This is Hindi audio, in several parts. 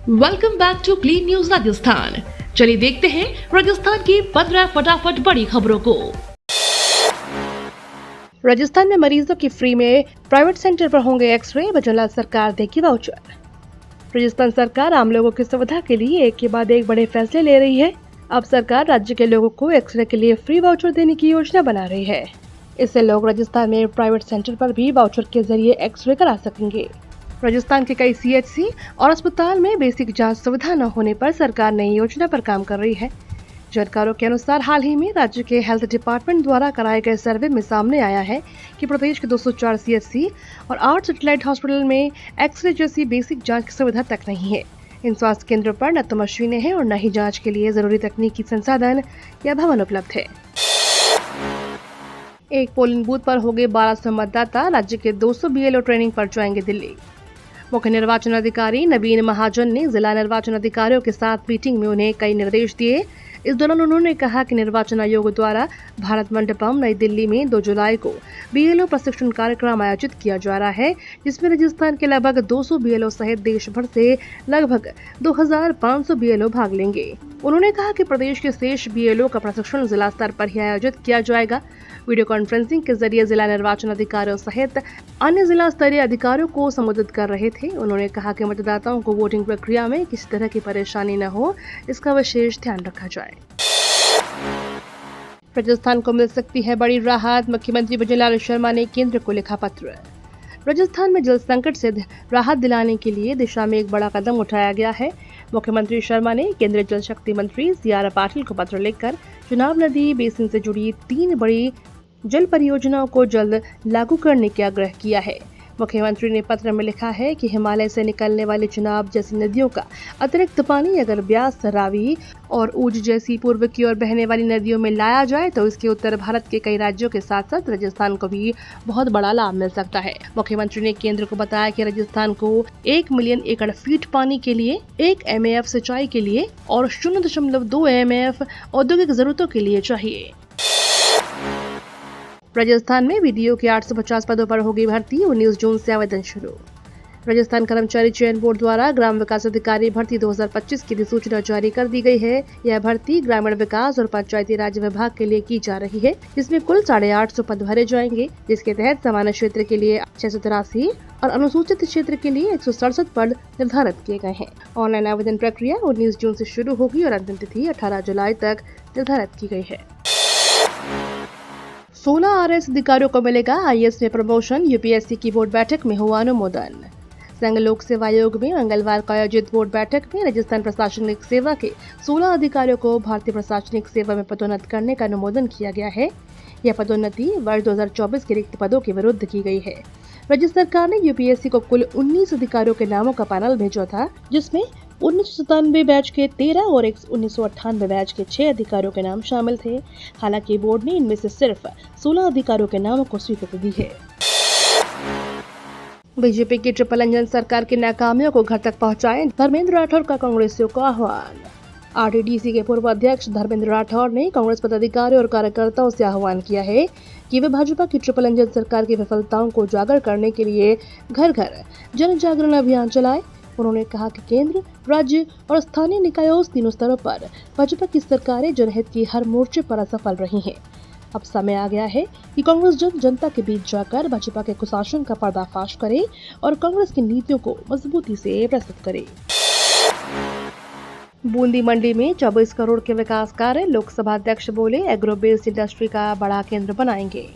Welcome back to clean news Rajasthan. चलिए देखते हैं राजस्थान की 15 फटाफट बड़ी खबरों को। राजस्थान में मरीजों की फ्री में प्राइवेट सेंटर पर होंगे एक्सरे, बजला सरकार देगी वाउचर। राजस्थान सरकार आम लोगों की सुविधा के लिए एक के बाद एक बड़े फैसले ले रही है। अब सरकार राज्य के लोगों को एक्सरे के लिए फ्री वाउचर देने की योजना बना रही है। इससे लोग राजस्थान में प्राइवेट सेंटर पर भी वाउचर के जरिए एक्सरे करा सकेंगे। राजस्थान के कई सीएचसी और अस्पताल में बेसिक जांच सुविधा न होने पर सरकार नई योजना पर काम कर रही है। जानकारों के अनुसार हाल ही में राज्य के हेल्थ डिपार्टमेंट द्वारा कराए गए सर्वे में सामने आया है कि प्रदेश के 204 सीएचसी और 8 सैटेलाइट हॉस्पिटल में एक्सरे जैसी बेसिक जांच की सुविधा तक नहीं है। इन स्वास्थ्य केंद्रों पर न तो मशीनें हैं और न ही जांच के लिए जरूरी तकनीकी संसाधन या भवन उपलब्ध है। एक पोलिंग बूथ पर होंगे 1200 मतदाता, राज्य के 200 बीएलओ ट्रेनिंग पर जाएंगे दिल्ली। मुख्य निर्वाचन अधिकारी नवीन महाजन ने जिला निर्वाचन अधिकारियों के साथ मीटिंग में उन्हें कई निर्देश दिए। इस दौरान उन्होंने कहा कि निर्वाचन आयोग द्वारा भारत मंडपम नई दिल्ली में 2 जुलाई को बीएलओ प्रशिक्षण कार्यक्रम आयोजित किया जा रहा है, जिसमें राजस्थान के लगभग 200 बीएलओ सहित देश भर से लगभग 2500 बीएलओ भाग लेंगे। उन्होंने कहा कि प्रदेश के शेष बीएलओ का प्रशिक्षण जिला स्तर पर ही आयोजित किया जाएगा। वीडियो कॉन्फ्रेंसिंग के जरिए जिला निर्वाचन अधिकारियों सहित अन्य जिला स्तरीय अधिकारियों को संबोधित कर रहे थे। उन्होंने कहा कि मतदाताओं को वोटिंग प्रक्रिया में किसी तरह की परेशानी न हो, इसका विशेष ध्यान रखा जाए। राजस्थान को मिल सकती है बड़ी राहत, मुख्यमंत्री भजनलाल शर्मा ने केंद्र को लिखा पत्र। राजस्थान में जल संकट से राहत दिलाने के लिए दिशा में एक बड़ा कदम उठाया गया है। मुख्यमंत्री शर्मा ने केंद्रीय जल शक्ति मंत्री सी.आर. पाटिल को पत्र लिखकर चुनाव नदी बेसिन से जुड़ी 3 बड़ी जल परियोजनाओं को जल्द लागू करने का आग्रह किया है। मुख्यमंत्री ने पत्र में लिखा है कि हिमालय से निकलने वाली चुनाव जैसी नदियों का अतिरिक्त पानी अगर ब्यास, रावी और ऊज जैसी पूर्व की ओर बहने वाली नदियों में लाया जाए तो इसके उत्तर भारत के कई राज्यों के साथ साथ राजस्थान को भी बहुत बड़ा लाभ मिल सकता है। मुख्यमंत्री ने केंद्र को बताया कि राजस्थान को 1 मिलियन एकड़ फीट पानी के लिए, 1 MAF सिंचाई के लिए और 0.2 MAF औद्योगिक जरूरतों के लिए चाहिए। राजस्थान में बीडीओ के 850 पदों पर होगी भर्ती, 19 जून से आवेदन शुरू। राजस्थान कर्मचारी चयन बोर्ड द्वारा ग्राम विकास अधिकारी भर्ती 2025 की अधिसूचना जारी कर दी गई है। यह भर्ती ग्रामीण विकास और पंचायती राज विभाग के लिए की जा रही है, जिसमें कुल 850 पद भरे जाएंगे, जिसके तहत सामान्य क्षेत्र के लिए 683 और अनुसूचित क्षेत्र के लिए 167 पद निर्धारित किए गए हैं। ऑनलाइन आवेदन प्रक्रिया 19 जून से शुरू होगी और अंतिम तिथि 18 जुलाई तक निर्धारित की गई है। 16 RS अधिकारियों को मिलेगा IAS में प्रमोशन, यूपीएससी की बोर्ड बैठक में हुआ अनुमोदन। संघ लोक सेवा आयोग में मंगलवार को आयोजित बोर्ड बैठक में राजस्थान प्रशासनिक सेवा के 16 अधिकारियों को भारतीय प्रशासनिक सेवा में पदोन्नत करने का अनुमोदन किया गया है। यह पदोन्नति वर्ष 2024 के रिक्त पदों के विरुद्ध की गई है। राज्य सरकार ने यूपीएससी को कुल 19 अधिकारियों के नामों का पैनल भेजा था, जिसमें 1997 बैच के 13 और 1998 बैच के 6 अधिकारियों के नाम शामिल थे। हालांकि बोर्ड ने इनमें से सिर्फ 16 अधिकारियों के नामों को स्वीकृति दी है। बीजेपी की ट्रिपल इंजन सरकार की नाकामियों को घर तक पहुंचाएं, धर्मेंद्र राठौर का कांग्रेसियों को आह्वान। आरटीडीसी के पूर्व अध्यक्ष धर्मेंद्र राठौर ने कांग्रेस पदाधिकारियों और कार्यकर्ताओं से आह्वान किया है कि वे भाजपा की ट्रिपल इंजन सरकार की विफलताओं को उजागर करने के लिए घर घर जन जागरण अभियान चलाएं। उन्होंने कहा कि केंद्र, राज्य और स्थानीय निकायों तीनों स्तरों पर भाजपा की सरकारें जनहित की हर मोर्चे पर असफल रही हैं। अब समय आ गया है कि कांग्रेस जनता के बीच जाकर भाजपा के कुशासन का पर्दाफाश करे और कांग्रेस की नीतियों को मजबूती से प्रस्तुत करे। बूंदी मंडी में 24 करोड़ के विकास कार्य, लोकसभा अध्यक्ष बोले एग्रो बेस्ड इंडस्ट्री का बड़ा केंद्र बनाएंगे।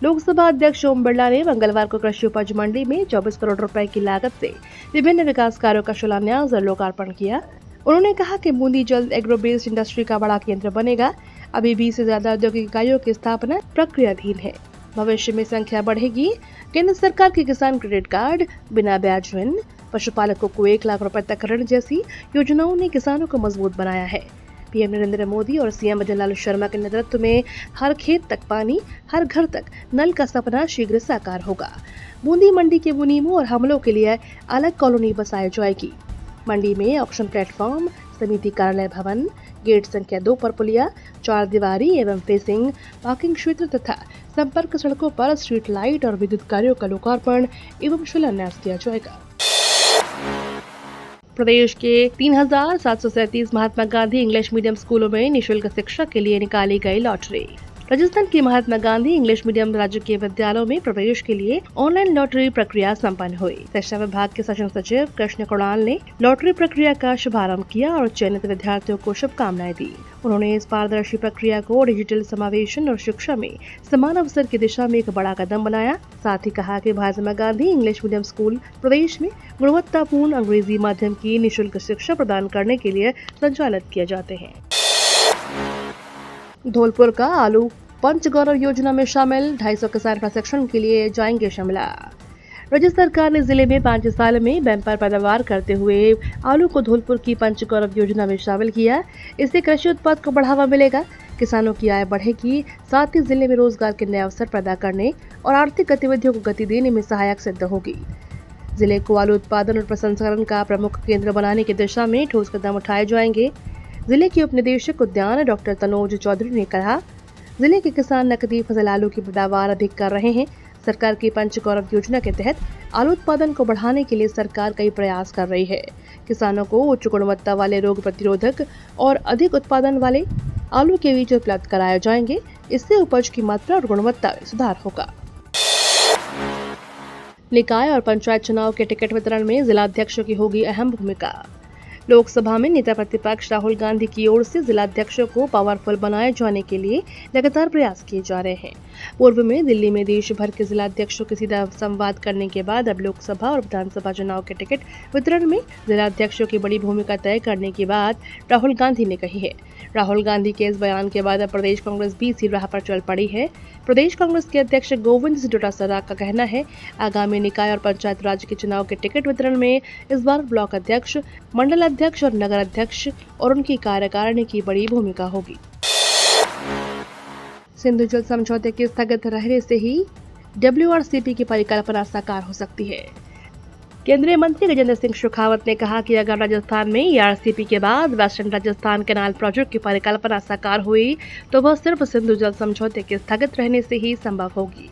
लोकसभा अध्यक्ष ओम बिरला ने मंगलवार को कृषि उपज मंडी में 24 करोड़ रुपए की लागत से विभिन्न विकास कार्यों का शिलान्यास और लोकार्पण किया। उन्होंने कहा कि बूंदी जल्द एग्रो बेस्ड इंडस्ट्री का बड़ा केंद्र बनेगा। अभी 20 से ज्यादा औद्योगिक इकाइयों की स्थापना प्रक्रियाधीन है। भविष्य में संख्या बढ़ेगी। केंद्र सरकार के किसान क्रेडिट कार्ड, बिना ब्याज ऋण, पशुपालकों को 1 लाख रुपए तक ऋण जैसी योजनाओं ने किसानों को मजबूत बनाया है। पीएम नरेंद्र मोदी और सीएम भजनलाल शर्मा के नेतृत्व में हर खेत तक पानी, हर घर तक नल का सपना शीघ्र साकार होगा। बूंदी मंडी के मुनीमों और हमलों के लिए अलग कॉलोनी बसाई जाएगी। मंडी में ऑक्शन प्लेटफॉर्म, समिति कार्यालय भवन, गेट संख्या 2 पर पुलिया, 4 दीवारी एवं फेसिंग, पार्किंग क्षेत्र तथा संपर्क सड़कों पर स्ट्रीट लाइट और विद्युत कार्यों का लोकार्पण एवं शिलान्यास किया जाएगा। प्रदेश के 3,737 महात्मा गांधी इंग्लिश मीडियम स्कूलों में निःशुल्क शिक्षा के लिए निकाली गई लॉटरी। राजस्थान के महात्मा गांधी इंग्लिश मीडियम राजकीय विद्यालयों में प्रवेश के लिए ऑनलाइन लॉटरी प्रक्रिया संपन्न हुई। शिक्षा विभाग के शासन सचिव कृष्ण कुणाल ने लॉटरी प्रक्रिया का शुभारंभ किया और चयनित विद्यार्थियों को शुभकामनाएं दी। उन्होंने इस पारदर्शी प्रक्रिया को डिजिटल समावेशन और शिक्षा में समान अवसर की दिशा में एक बड़ा कदम बनाया। साथ ही कहा कि Mahatma Gandhi English medium school प्रदेश में गुणवत्तापूर्ण अंग्रेजी माध्यम की निःशुल्क शिक्षा प्रदान करने के लिए संचालित किए जाते हैं। धौलपुर का आलू पंचगौरव योजना में शामिल 250 किसान प्रशिक्षण के लिए जाएंगे शिमला। राज्य सरकार ने जिले में 5 साल में बम्पर पैदावार करते हुए आलू को धौलपुर की पंचगौरव योजना में शामिल किया। इससे कृषि उत्पाद को बढ़ावा मिलेगा, किसानों की आय बढ़ेगी, साथ ही जिले में रोजगार के नए अवसर पैदा करने और आर्थिक गतिविधियों को गति देने में सहायक सिद्ध होगी। जिले को आलू उत्पादन और प्रसंस्करण का प्रमुख केंद्र बनाने की दिशा में ठोस कदम उठाए जाएंगे। जिले के उप निदेशक उद्यान डॉक्टर तनोज चौधरी ने कहा, जिले के किसान नकदी फसल आलू की पैदावार अधिक कर रहे हैं। सरकार की पंचगौरव योजना के तहत आलू उत्पादन को बढ़ाने के लिए सरकार कई प्रयास कर रही है। किसानों को उच्च गुणवत्ता वाले रोग प्रतिरोधक और अधिक उत्पादन वाले आलू के बीज उपलब्ध कराए जाएंगे। इससे उपज की मात्रा और गुणवत्ता में सुधार होगा। निकाय और पंचायत चुनाव के टिकट वितरण में जिलाध्यक्षों की होगी अहम भूमिका। लोकसभा में नेता प्रतिपक्ष राहुल गांधी की ओर से जिलाध्यक्षों को पावरफुल बनाए जाने के लिए लगातार प्रयास किए जा रहे हैं। पूर्व में दिल्ली में देश भर के जिलाध्यक्षों के सीधा संवाद करने के बाद अब लोकसभा और विधानसभा चुनाव के टिकट वितरण में जिलाध्यक्षों की बड़ी भूमिका तय करने की बात राहुल गांधी ने कही है। राहुल गांधी के इस बयान के बाद अब प्रदेश कांग्रेस भी इसी राह पर चल पड़ी है। प्रदेश कांग्रेस के अध्यक्ष गोविंद सिंह डोटासरा का कहना है, आगामी निकाय और पंचायत राज के चुनाव के टिकट वितरण में इस बार ब्लॉक अध्यक्ष, मंडल अध्यक्ष और नगर अध्यक्ष और उनकी कार्यकारिणी की बड़ी भूमिका होगी। सिंधु जल समझौते के स्थगित रहने से ही WRCP की परिकल्पना साकार हो सकती है। केंद्रीय मंत्री गजेंद्र सिंह शेखावत ने कहा कि अगर राजस्थान में ERCP के बाद वेस्टर्न राजस्थान कैनाल प्रोजेक्ट की परिकल्पना साकार हुई तो वह सिर्फ सिंधु जल समझौते के स्थगित रहने से ही संभव होगी।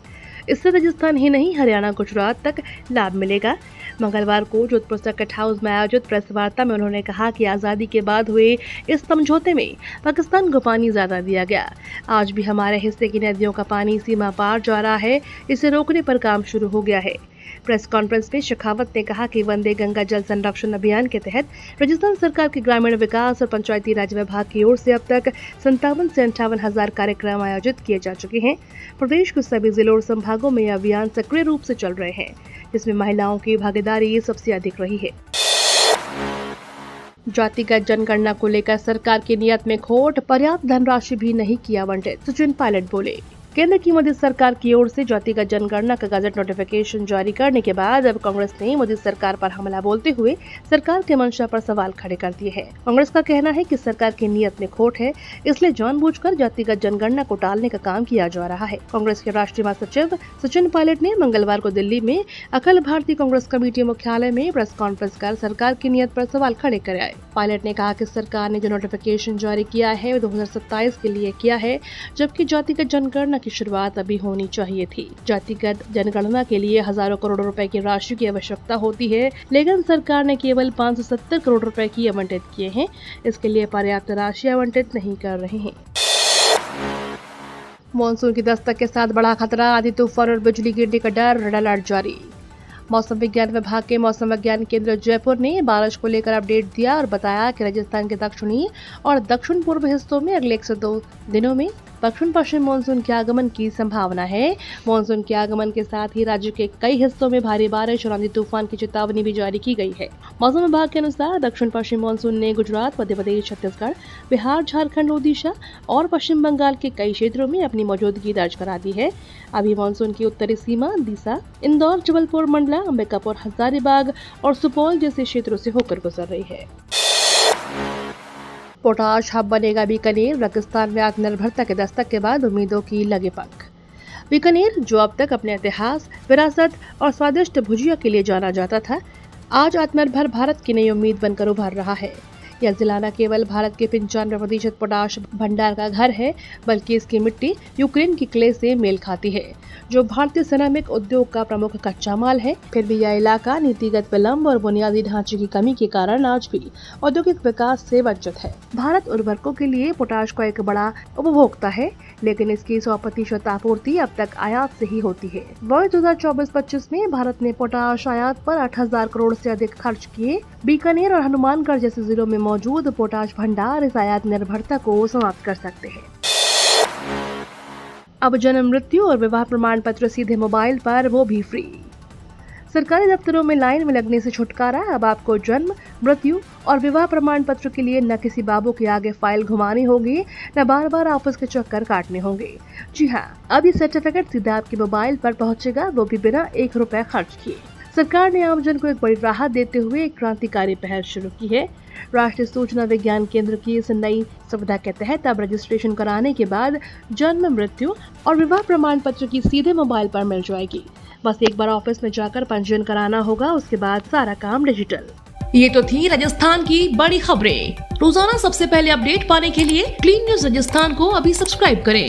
इससे राजस्थान ही नहीं हरियाणा गुजरात तक लाभ मिलेगा। मंगलवार को जोधपुर सर्किट हाउस में आयोजित प्रेस वार्ता में उन्होंने कहा कि आजादी के बाद हुए इस समझौते में पाकिस्तान को पानी ज्यादा दिया गया। आज भी हमारे हिस्से की नदियों का पानी सीमा पार जा रहा है, इसे रोकने पर काम शुरू हो गया है। प्रेस कॉन्फ्रेंस में शेखावत ने कहा कि वंदे गंगा जल संरक्षण अभियान के तहत राजस्थान सरकार के ग्रामीण विकास और पंचायती राज विभाग की ओर से अब तक 57 से 58 हजार कार्यक्रम आयोजित किए जा चुके हैं। प्रदेश के सभी जिलों और संभागों में यह अभियान सक्रिय रूप से चल रहे हैं, जिसमें महिलाओं की भागीदारी सबसे अधिक रही है। जातिगत जनगणना को लेकर सरकार की नीयत में खोट, पर्याप्त धनराशि भी नहीं की आवंटित, सचिन पायलट बोले। केंद्र की मोदी सरकार की ओर से जातिगत जनगणना का गजट नोटिफिकेशन जारी करने के बाद अब कांग्रेस ने मोदी सरकार पर हमला बोलते हुए सरकार के मंशा पर सवाल खड़े कर दिए हैं। कांग्रेस का कहना है कि सरकार की नीयत में खोट है, इसलिए जानबूझकर जातिगत जनगणना को टालने का काम किया जा रहा है। कांग्रेस के राष्ट्रीय महासचिव सचिन पायलट ने मंगलवार को दिल्ली में अखिल भारतीय कांग्रेस कमेटी मुख्यालय में प्रेस कॉन्फ्रेंस कर सरकार की नीयत पर सवाल खड़े कराए। पायलट ने कहा कि सरकार ने जो नोटिफिकेशन जारी किया है वो 2027 के लिए किया है, जबकि जातिगत जनगणना की शुरुआत अभी होनी चाहिए थी। जातिगत जनगणना के लिए हजारों करोड़ रुपए की राशि की आवश्यकता होती है, लेकिन सरकार ने केवल 570 करोड़ रुपए की आवंटित किए हैं। इसके लिए पर्याप्त राशि आवंटित नहीं कर रहे हैं। मॉनसून की दस्तक के साथ बड़ा खतरा, आंधी तूफान और बिजली गिरने का डर, रेड अलर्ट जारी। मौसम विज्ञान विभाग के मौसम विज्ञान केंद्र जयपुर ने बारिश को लेकर अपडेट दिया और बताया कि राजस्थान के दक्षिणी और दक्षिण पूर्व हिस्सों में अगले 1 से 2 दिनों में दक्षिण पश्चिम मानसून के आगमन की संभावना है। मानसून के आगमन के साथ ही राज्य के कई हिस्सों में भारी बारिश और आंधी तूफान की चेतावनी भी जारी की गई है। मौसम विभाग के अनुसार दक्षिण पश्चिम मानसून ने गुजरात, मध्य प्रदेश, छत्तीसगढ़, बिहार, झारखंड, ओडिशा और पश्चिम बंगाल के कई क्षेत्रों में अपनी मौजूदगी दर्ज करा दी है। अभी मानसून की उत्तरी सीमा दीसा, इंदौर, जबलपुर, मंडला, अंबिकापुर, हजारीबाग और सुपौल जैसे क्षेत्रों से होकर गुजर रही है। पोटाश हब बनेगा बीकानेर, पाकिस्तान में आत्मनिर्भरता के दस्तक के बाद उम्मीदों की लगे पंख। बीकानेर, जो अब तक अपने इतिहास, विरासत और स्वादिष्ट भुजिया के लिए जाना जाता था, आज आत्मनिर्भर भारत की नई उम्मीद बनकर उभर रहा है। यह जिला न केवल भारत के 95% पोटाश भंडार का घर है, बल्कि इसकी मिट्टी यूक्रेन की क्ले से मेल खाती है, जो भारतीय सिरेमिक उद्योग का प्रमुख कच्चा माल है। फिर भी यह इलाका नीतिगत विलंब और बुनियादी ढांचे की कमी के कारण आज भी औद्योगिक विकास से वंचित है। भारत उर्वरकों के लिए पोटाश का एक बड़ा उपभोक्ता है, लेकिन इसकी 100% आपूर्ति अब तक आयात से ही होती है। वर्ष 2024-25 में भारत ने पोटाश आयात पर 8,000 करोड़ से अधिक खर्च किए। बीकानेर और हनुमानगढ़ जैसे जिलों में मौजूद पोटाश भंडार इस आयात निर्भरता को समाप्त कर सकते हैं। अब जन्म मृत्यु और विवाह प्रमाण पत्र सीधे मोबाइल पर, वो भी फ्री। सरकारी दफ्तरों में लाइन में लगने से छुटकारा। अब आपको जन्म, मृत्यु और विवाह प्रमाण पत्र के लिए न किसी बाबू के आगे फाइल घुमानी होगी, न बार बार ऑफिस के चक्कर काटने होंगे। जी हाँ, अब ये सर्टिफिकेट सीधा आपके मोबाइल पर पहुंचेगा, वो भी बिना 1 रुपए खर्च किए। सरकार ने आमजन को एक बड़ी राहत देते हुए एक क्रांतिकारी पहल शुरू की है। राष्ट्रीय सूचना विज्ञान केंद्र की इस नई सुविधा के तहत अब रजिस्ट्रेशन कराने के बाद जन्म, मृत्यु और विवाह प्रमाण पत्र की सीधे मोबाइल पर मिल जाएगी। बस एक बार ऑफिस में जाकर पंजीयन कराना होगा, उसके बाद सारा काम डिजिटल। ये तो थी राजस्थान की बड़ी खबरें। रोजाना सबसे पहले अपडेट पाने के लिए क्लीन न्यूज राजस्थान को अभी सब्सक्राइब करें।